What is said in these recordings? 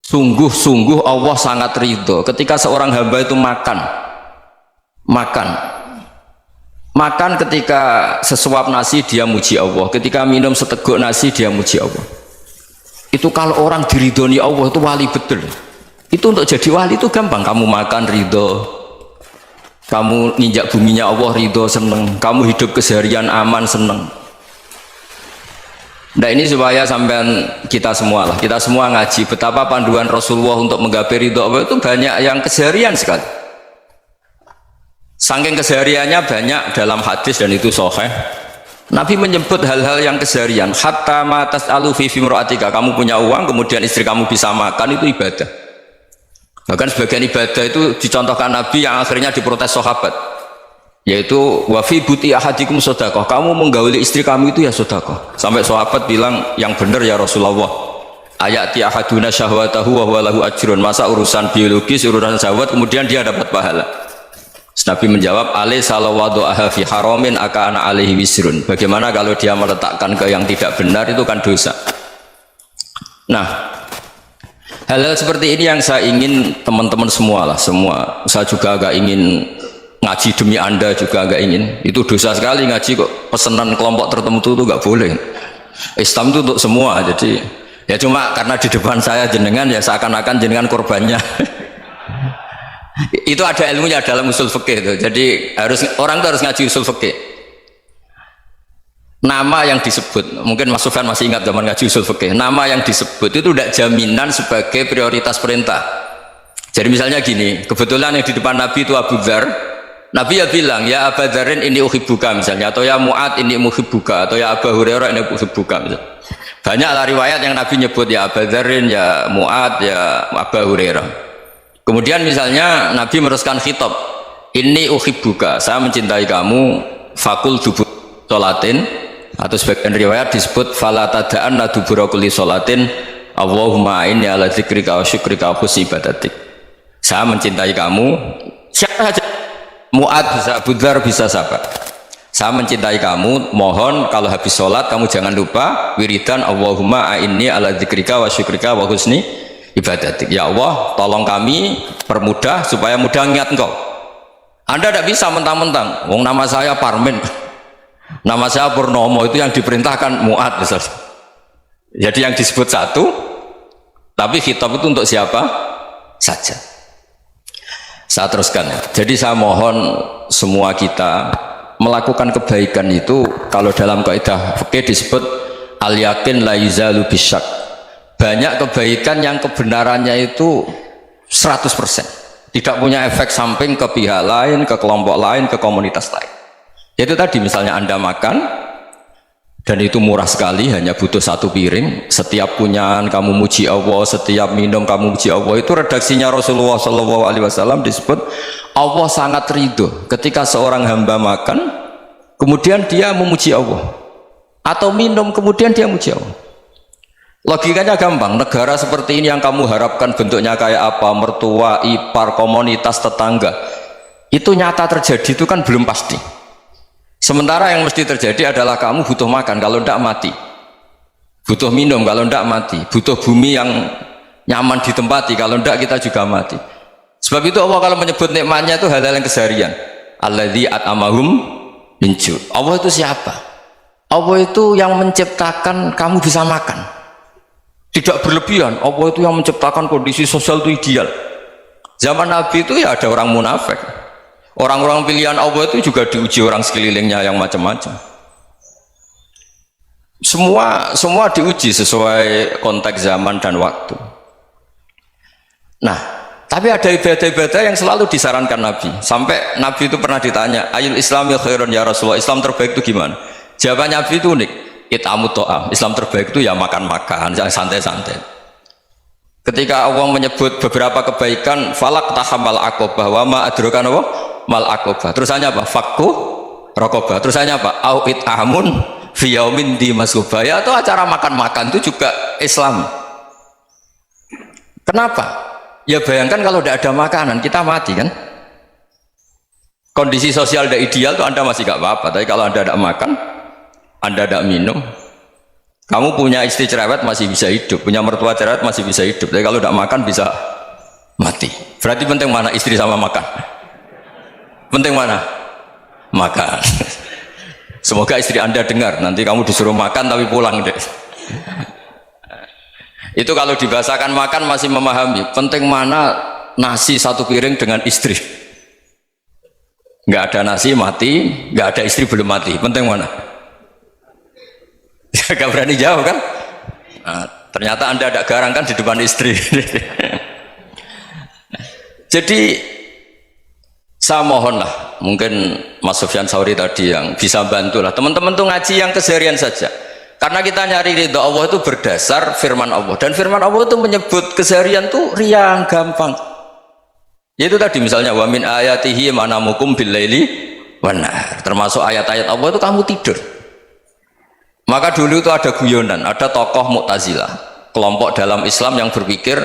Sungguh-sungguh Allah sangat ridho ketika seorang hamba itu makan ketika sesuap nasi dia muji Allah, ketika minum seteguk nasi dia muji Allah. Itu kalau orang diridhoni Allah itu wali betul. Itu untuk jadi wali itu gampang, kamu makan ridho, kamu nginjak buminya Allah ridho seneng, kamu hidup keseharian aman seneng. Nah ini supaya sampean kita semua ngaji betapa panduan Rasulullah untuk menggapai ridho Allah itu banyak yang keseharian sekali. Saking kesehariannya banyak dalam hadis dan itu sahih. Nabi menyebut hal-hal yang keseharian. Hatta ma tas'alu fi fimra'atika, kamu punya uang kemudian istri kamu bisa makan, itu ibadah. Bahkan sebagian ibadah itu dicontohkan Nabi yang akhirnya diprotes sahabat, yaitu wa fi buti ahadikum sedekah, kamu menggauli istri kamu itu ya sedekah. Sampai sahabat bilang, yang benar ya Rasulullah, ayati ahaduna syahwatahu wa huwa lahu ajrun, masa urusan biologis, urusan syahwat kemudian dia dapat pahala. Nabi menjawab, alaysa lawadhu'aha fi haramin akana alaihi wisrun, bagaimana kalau dia meletakkan ke yang tidak benar, itu kan dosa. Nah, hal-hal seperti ini yang saya ingin teman-teman semua saya juga agak ingin ngaji demi anda juga agak ingin. Itu dosa sekali ngaji kok pesanan kelompok tertentu itu nggak boleh. Islam itu untuk semua. Jadi ya cuma karena di depan saya jenengan ya seakan-akan jenengan korbannya. Itu ada ilmunya dalam usul fikih itu. Jadi orang itu harus ngaji usul fikih. Nama yang disebut, mungkin Mas Sufyan masih ingat zaman ngaji usul fikih, nama yang disebut itu tidak jaminan sebagai prioritas perintah. Jadi misalnya gini, kebetulan yang di depan Nabi itu Abu Dzar, Nabi ya bilang, ya Abu Dzarin ini uhibbuka misalnya, atau ya Mu'ad ini uhibbuka, atau ya Abu Hurairah ini uhibbuka misalnya. Banyaklah riwayat yang Nabi nyebut ya Abu Dzarin, ya Mu'ad, ya Abu Hurairah. Kemudian misalnya Nabi meneruskan khitab, ini uhibbuka, saya mencintai kamu, fakul dubur sholatin, atau sebagian riwayat disebut fala tada'anna dubura kulli sholatin Allahumma inni ala dzikrika wa syukrika wa husni ibadatik. Saya mencintai kamu, siapa saja, Mu'ad bisa, Abu Dzar bisa sahabat. Saya mencintai kamu, mohon kalau habis sholat kamu jangan lupa wiridan Allahumma inni ala dzikrika wa syukrika wa husni ibadatik. Ya Allah, tolong kami permudah supaya mudah ingat engkau. Anda tidak bisa mentang-mentang, wong nama saya Parmin, nama saya Purnomo, itu yang diperintahkan Mu'ad misalnya. Jadi yang disebut satu, tapi khitab itu untuk siapa saja. Saya teruskan ya. Jadi saya mohon semua kita melakukan kebaikan itu, kalau dalam kaidah fikih disebut al yakin la yuzalu bisyak. Banyak kebaikan yang kebenarannya itu 100%, tidak punya efek samping ke pihak lain, ke kelompok lain, ke komunitas lain. Itu tadi misalnya Anda makan dan itu murah sekali, hanya butuh satu piring, setiap punyaan kamu muji Allah, setiap minum kamu muji Allah. Itu redaksinya Rasulullah SAW disebut Allah sangat ridho ketika seorang hamba makan kemudian dia memuji Allah, atau minum kemudian dia muji Allah. Logikanya gampang, negara seperti ini yang kamu harapkan bentuknya kayak apa, mertua, ipar, komunitas, tetangga, itu nyata terjadi itu kan belum pasti. Sementara yang mesti terjadi adalah kamu butuh makan, kalau tidak mati, butuh minum, kalau tidak mati, butuh bumi yang nyaman ditempati, kalau tidak kita juga mati. Sebab itu Allah kalau menyebut nikmatnya itu hal-hal yang keseharian. Alladzi at'amahum min ju'. Allah itu siapa? Allah itu yang menciptakan kamu bisa makan, tidak berlebihan. Allah itu yang menciptakan kondisi sosial itu ideal. Zaman Nabi itu ya ada orang munafik, orang-orang pilihan Allah itu juga diuji orang sekelilingnya yang macam-macam. Semua diuji sesuai konteks zaman dan waktu. Nah, tapi ada ibadah-ibadah yang selalu disarankan Nabi. Sampai Nabi itu pernah ditanya, ayul islami khairun ya Rasulullah, Islam terbaik itu gimana? Jawaban Nabi itu unik, itamu to'am, Islam terbaik itu ya makan-makan, yang santai-santai. Ketika Allah menyebut beberapa kebaikan, falak tahamal aqobah, wa ma adrokan apa? Mal aqobah. Terusannya apa? Fakku rokobah. Terusannya apa? Au it'amun fi yaumin di masubah. Ya, atau acara makan-makan itu juga Islam. Kenapa? Ya bayangkan kalau tidak ada makanan, kita mati kan? Kondisi sosial tidak ideal tuh Anda masih gak apa-apa, tapi kalau Anda tidak makan, Anda tidak minum, Kamu punya istri cerewet masih bisa hidup, punya mertua cerewet masih bisa hidup. Tapi kalau tidak makan bisa mati. Berarti penting mana istri sama makan? Penting mana? Makan. Semoga istri Anda dengar. Nanti kamu disuruh makan tapi pulang deh. Itu kalau dibahasakan makan masih memahami. Penting mana nasi satu piring dengan istri? Nggak ada nasi mati, nggak ada istri belum mati. Penting mana? Gak berani jauh kan? Nah, ternyata Anda ada garang kan di depan istri. Jadi saya mohonlah, mungkin Mas Sufyan Sauri tadi yang bisa bantulah teman-teman tuh ngaji yang keseharian saja. Karena kita nyari ridha Allah itu berdasar firman Allah, dan firman Allah itu menyebut keseharian tuh riang gampang. Yaitu tadi misalnya wa min ayatihi manamukum bil laili wan nahar. Termasuk ayat-ayat Allah itu kamu tidur. Maka dulu itu ada guyonan, ada tokoh Mu'tazilah, kelompok dalam Islam yang berpikir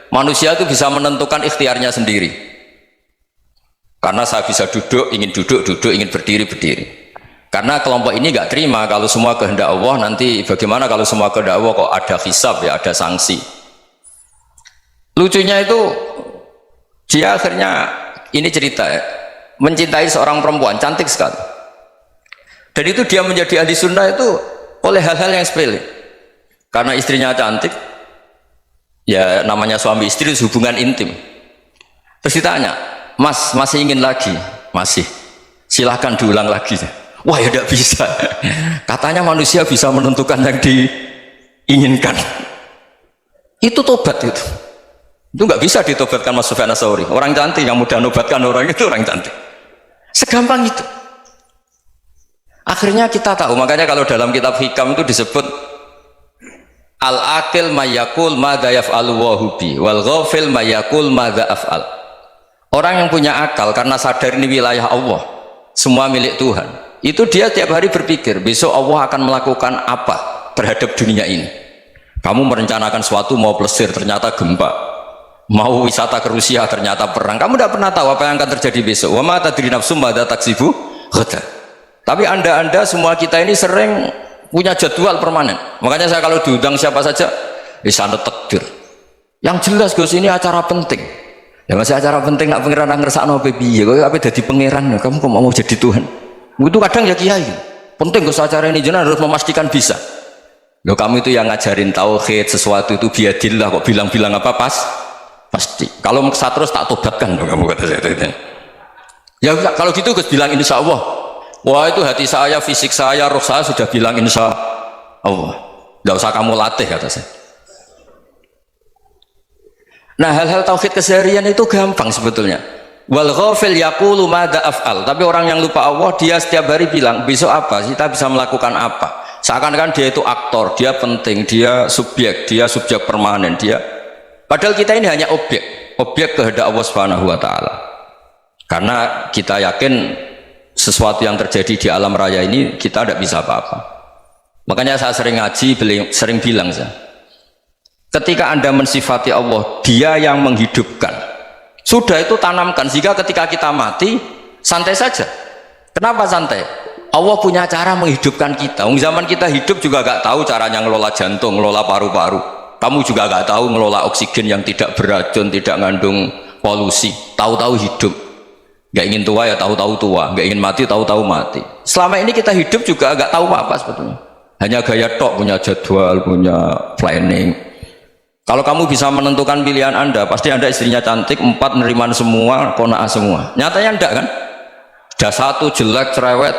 manusia itu bisa menentukan ikhtiarnya sendiri. Karena saya bisa duduk, ingin berdiri, berdiri. Karena kelompok ini nggak terima kalau semua kehendak Allah, nanti bagaimana kalau semua kehendak Allah kok ada hisab ya, ada sanksi. Lucunya itu dia akhirnya, ini cerita ya, mencintai seorang perempuan cantik sekali. Dan itu dia menjadi ahli sunnah itu oleh hal-hal yang sepele. Karena istrinya cantik, ya namanya suami istri hubungan intim. Terus ditanya, Mas masih ingin lagi? Masih. Silahkan diulang lagi. Wah ya tidak bisa. Katanya manusia bisa menentukan yang diinginkan. Itu tobat itu. Itu nggak bisa ditobatkan Mas Sufyan Ats-Tsauri. Orang cantik yang mudah nobatkan orang itu orang cantik. Segampang itu. Akhirnya kita tahu, makanya kalau dalam kitab Hikam itu disebut al-aqil mayyakul madza yaf'alu wa hubi wal ghafil mayyakul madza af'al. Orang yang punya akal karena sadar ini wilayah Allah, semua milik Tuhan, itu dia tiap hari berpikir besok Allah akan melakukan apa terhadap dunia ini. Kamu merencanakan suatu mau plesir ternyata gempa, mau wisata ke Rusia ternyata perang. Kamu tidak pernah tahu apa yang akan terjadi besok. Wa ma tadri nafsum madza taksibu ghadan. Tapi anda semua kita ini sering punya jadwal permanen. Makanya saya kalau diundang siapa saja sana takdir. Yang jelas Gus ini acara penting. Ya masih acara penting nak pangeran ngersakno piye? Kowe ape dadi pangeran? Kamu kok mau jadi Tuhan? Itu kadang ya kiai. Penting Gus acara ini jenengan harus memastikan bisa. Loh kamu itu yang ngajarin tauhid, sesuatu itu biadillah kok bilang-bilang apa pasti. Kalau maksa terus tak tobatkan loh kamu kata saya. Ya kalau gitu Gus bilang insya Allah. Wah itu hati saya, fisik saya, roh saya sudah bilang insya Allah. Tidak usah kamu latih kata saya. Nah hal-hal tauhid keseharian itu gampang sebetulnya. Wal ghafil yaqulu madza af'al. Tapi orang yang lupa Allah dia setiap hari bilang besok apa? Kita bisa melakukan apa? Seakan-akan dia itu aktor, dia penting, dia subjek permanen, dia. Padahal kita ini hanya objek kehendak Allah Subhanahu wa taala. Karena kita yakin sesuatu yang terjadi di alam raya ini kita tidak bisa apa-apa. Makanya saya sering ngaji, sering bilang saya, ketika Anda mensifati Allah, dia yang menghidupkan, sudah itu tanamkan sehingga ketika kita mati santai saja. Kenapa santai? Allah punya cara menghidupkan kita. Zaman kita hidup juga gak tahu caranya ngelola jantung, ngelola paru-paru. Kamu juga gak tahu ngelola oksigen yang tidak beracun, tidak mengandung polusi. Tahu-tahu hidup. Gak ingin tua ya tahu-tahu tua, gak ingin mati tahu-tahu mati. Selama ini kita hidup juga gak tahu apa-apa sebetulnya. Hanya gaya tok, punya jadwal, punya planning. Kalau kamu bisa menentukan pilihan Anda, pasti Anda istrinya cantik, 4 neriman semua, qanaah semua. Nyatanya enggak kan? Ada 1 jelek cerewet.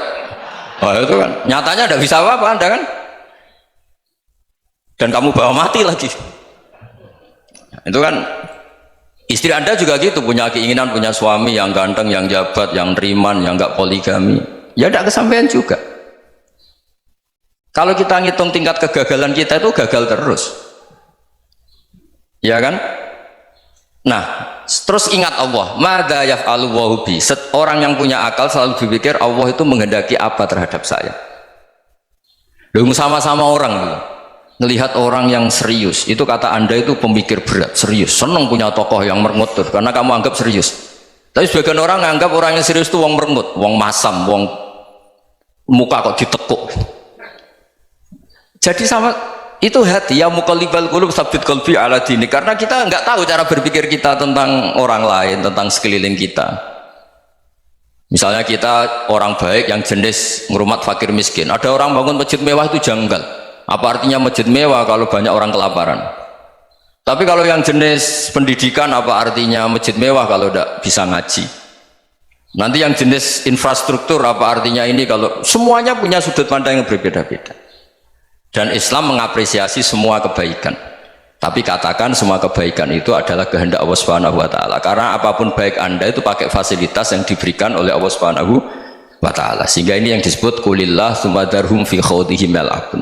Wah itu kan, nyatanya enggak bisa apa-apa Anda kan? Dan kamu bawa mati lagi. Itu kan istri Anda juga gitu, punya keinginan punya suami yang ganteng, yang jabat, yang neriman, yang enggak poligami. Ya enggak kesampaian juga. Kalau kita ngitung tingkat kegagalan kita itu gagal terus. Ya kan? Nah, terus ingat Allah, madza yaf'alu wa bi. Orang yang punya akal selalu berpikir Allah itu menghendaki apa terhadap saya. Loh, sama-sama orang loh. Melihat orang yang serius, itu kata Anda itu pemikir berat, serius, senang punya tokoh yang merengut karena kamu anggap serius. Tapi sebagian orang anggap orang yang serius itu wong merengut, wong masam, wong muka kok ditekuk. Jadi sama Itu hati ya muqallibal qulub tsabbit qalbi ala dini, karena kita nggak tahu cara berpikir kita tentang orang lain, tentang sekeliling kita. Misalnya kita orang baik yang jenis ngurmat fakir miskin, ada orang bangun masjid mewah itu janggal. Apa artinya masjid mewah kalau banyak orang kelaparan? Tapi kalau yang jenis pendidikan, apa artinya masjid mewah kalau tidak bisa ngaji? Nanti yang jenis infrastruktur, apa artinya ini kalau semuanya punya sudut pandang yang berbeda-beda. Dan Islam mengapresiasi semua kebaikan. Tapi katakan semua kebaikan itu adalah kehendak Allah Subhanahu wa taala. Karena apapun baik Anda itu pakai fasilitas yang diberikan oleh Allah Subhanahu wa taala. Sehingga ini yang disebut qulillah tsumma darhum fi khawdihim yal'abun.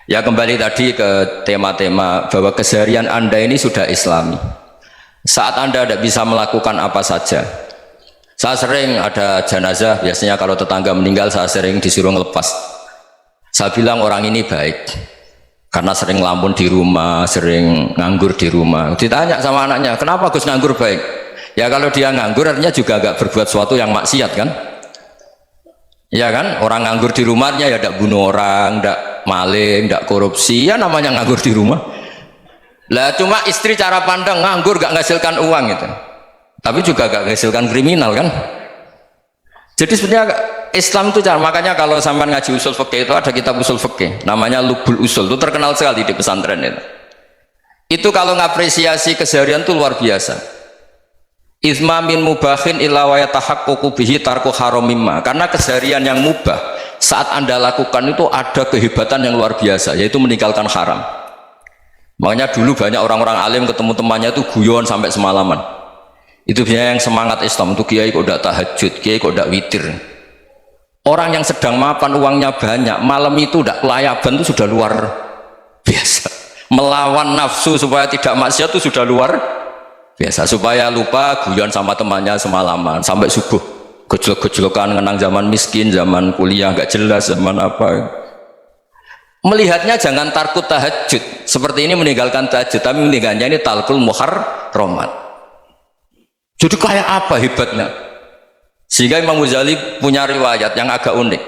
Ya, kembali tadi ke tema-tema bahwa keseharian Anda ini sudah Islami. Saat Anda tidak bisa melakukan apa saja. Saya sering ada jenazah, biasanya kalau tetangga meninggal saya sering disuruh ngelepas. Saya bilang orang ini baik karena sering ngelamun di rumah, sering nganggur di rumah. Ditanya sama anaknya, kenapa Gus nganggur baik? Ya kalau dia nganggur artinya juga agak berbuat sesuatu yang maksiat kan? Ya kan? Orang nganggur di rumahnya ya tidak bunuh orang, tidak maling, tidak korupsi, ya namanya nganggur di rumah. Lah cuma istri cara pandang nganggur gak menghasilkan uang itu. Tapi juga gak menghasilkan kriminal kan? Jadi sebenarnya Islam itu cara, makanya kalau sampai ngaji usul fikih itu ada kitab usul fikih namanya Lubul Usul, itu terkenal sekali di pesantren itu. Itu kalau ngapresiasi keseharian itu luar biasa. Izma min mubahin illa wa yatahaqqaqu bihi tarku haramimma. Karena keseharian yang mubah saat Anda lakukan itu ada kehebatan yang luar biasa, yaitu meninggalkan haram. Makanya dulu banyak orang-orang alim ketemu temannya itu guyon sampai semalaman. Itu biasanya yang semangat Islam itu, kiai kok tidak tahajud, kiai kok tidak witir. Orang yang sedang mapan uangnya banyak, malam itu tidak kelayaban itu sudah luar biasa. Melawan nafsu supaya tidak maksiat itu sudah luar biasa. Supaya lupa guyon sama temannya semalaman sampai subuh, gejlok-gejlokan ngenang zaman miskin, zaman kuliah nggak jelas, zaman apa. Melihatnya jangan tarkut tahajud seperti ini, meninggalkan tahajud, tapi meninggalkannya ini talkul muharramat. Jadi kayak apa hebatnya? Sehingga Imam Ghazali punya riwayat yang agak unik.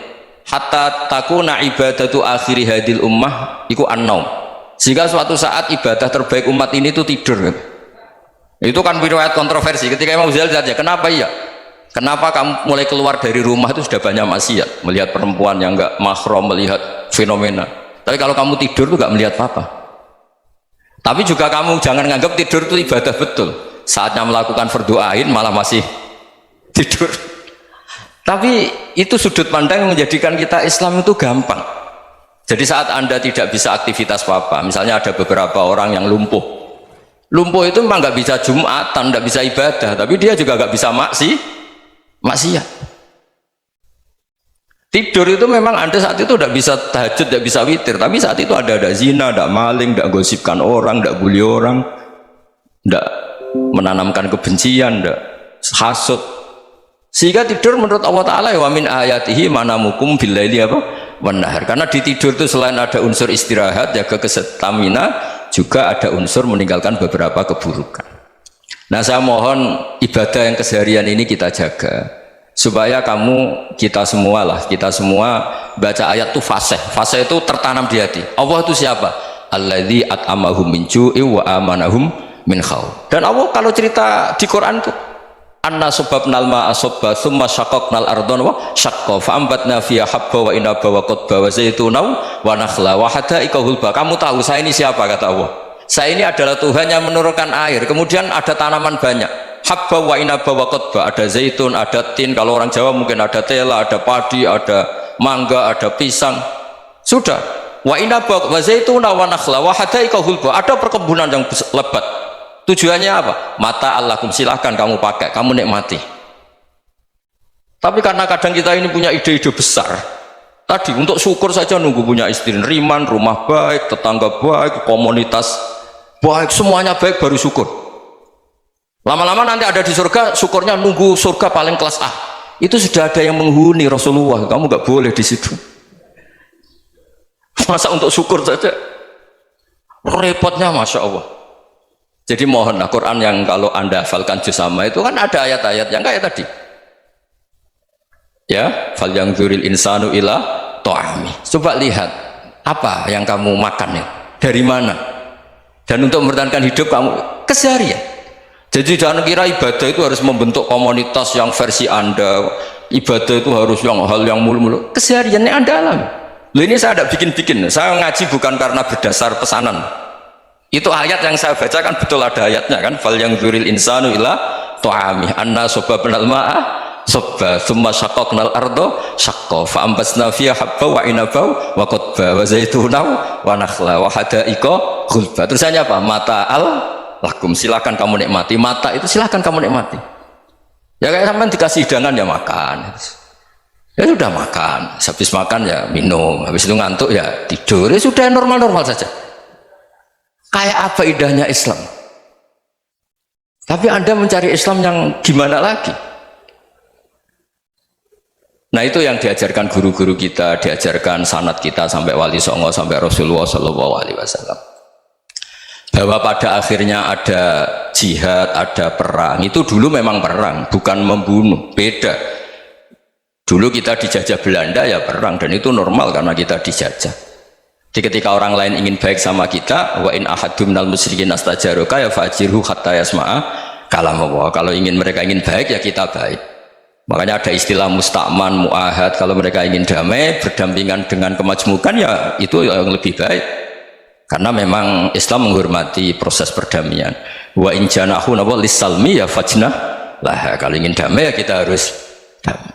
Hatta takuna ibadatu akhiri hadil ummah iku an-naum. Sehingga suatu saat ibadah terbaik umat ini itu tidur. Itu kan riwayat kontroversi. Ketika Imam Ghazali saja, kenapa iya? Kenapa kamu mulai keluar dari rumah itu sudah banyak maksiat, melihat perempuan yang enggak mahram, melihat fenomena. Tapi kalau kamu tidur itu enggak melihat apa-apa. Tapi juga kamu jangan nganggap tidur itu ibadah betul. Saatnya melakukan fardu ain malah masih tidur. Tapi itu sudut pandang yang menjadikan kita Islam itu gampang. Jadi saat Anda tidak bisa aktivitas apa-apa, misalnya ada beberapa orang yang lumpuh itu memang nggak bisa Jumatan, nggak bisa ibadah, tapi dia juga nggak bisa maksiat. Tidur itu memang Anda saat itu tidak bisa tahajud, tidak bisa witir, tapi saat itu ada zina, ada maling, tidak gosipkan orang, tidak bully orang, tidak menanamkan kebencian, tidak hasud. Sehingga tidur menurut Allah Ta'ala wa min ayatihi manamukum billaili apa? Wan-nahar. Karena di tidur itu selain ada unsur istirahat, jaga kestamina, juga ada unsur meninggalkan beberapa keburukan. Nah, saya mohon ibadah yang keseharian ini kita jaga supaya kita semua baca ayat itu fasih itu tertanam di hati. Allah itu siapa? Alladzi at'amahum min ju'i wa amanahum min khauf. Dan Allah kalau cerita di Quran itu anna sababnal ma'a sabba thumma syaqaqnal ardhan wa syaqqa fa ambatna fiha habba wa inaba wa qadba wa zaituna wa nakhla wa hadaika hulba. Kamu tahu saya ini siapa? Kata Allah, saya ini adalah Tuhan yang menurunkan air, kemudian ada tanaman banyak, habba wa inaba wa qadba, ada zaitun, ada tin, kalau orang Jawa mungkin ada tela, ada padi, ada mangga, ada pisang. Sudah, wa inaba wa zaituna wa nakhla wa hadaika hulba, ada perkebunan yang lebat. Tujuannya apa? Mata Allahkum, silahkan kamu pakai, kamu nikmati. Tapi karena kadang kita ini punya ide-ide besar, tadi untuk syukur saja nunggu punya istri riman, rumah baik, tetangga baik, komunitas baik, semuanya baik baru syukur. Lama-lama nanti ada di surga, syukurnya nunggu surga paling kelas A. Itu sudah ada yang menghuni Rasulullah, kamu nggak boleh di situ. Masa untuk syukur saja repotnya, masya Allah. Jadi mohonlah Quran yang kalau Anda hafalkan juz sama itu kan ada ayat-ayat yang kayak tadi. Ya, fal yang dzuril insanu ila ta'ami. Coba lihat Apa yang kamu makan ya? Dari mana? Dan untuk mempertahankan hidup kamu keseharian. Jadi jangan kira ibadah itu harus membentuk komunitas yang versi Anda. Ibadah itu harus hal yang mulu-mulu. Kesehariannya Anda alami. Loh, ini saya tidak bikin-bikin. Saya ngaji bukan karena berdasar pesanan. Itu ayat yang saya bacakan betul ada ayatnya kan. Fal yang dzuril insanu ila ta'ami anna sababnal ma'a sabba thumma syaqaqnal ardo syaqqa fa ambasna fiha habba wa inaba wa qadba wa zaituna wa nakhla wa hadaiqa ghulba. Terusannya apa? Mata'al lakum, silakan kamu nikmati. Mata itu silakan kamu nikmati. Ya kayak sampean dikasih hidangan ya makan. Ya sudah makan, habis makan ya minum, habis itu ngantuk ya tidur. Ya sudah normal-normal saja. Kayak apa indahnya Islam. Tapi Anda mencari Islam yang gimana lagi? Nah itu yang diajarkan guru-guru kita, diajarkan sanad kita sampai Wali Songo, sampai Rasulullah SAW. Bahwa pada akhirnya ada jihad, ada perang. Itu dulu memang perang, bukan membunuh. Beda. Dulu kita dijajah Belanda ya perang, dan itu normal karena kita dijajah. Jadi ketika orang lain ingin baik sama kita, wa in ahadum minal musyrikin astajaruka ya fajirhu hatta yasma'a kalam Allah. Kalau mereka ingin baik ya kita baik. Makanya ada istilah musta'man, mu'ahad. Kalau mereka ingin damai, berdampingan dengan kemajmukan ya itu yang lebih baik. Karena memang Islam menghormati proses perdamaian. Wa in janahu lis-salmi ya fajnah lah. Kalau ingin damai ya kita harus damai.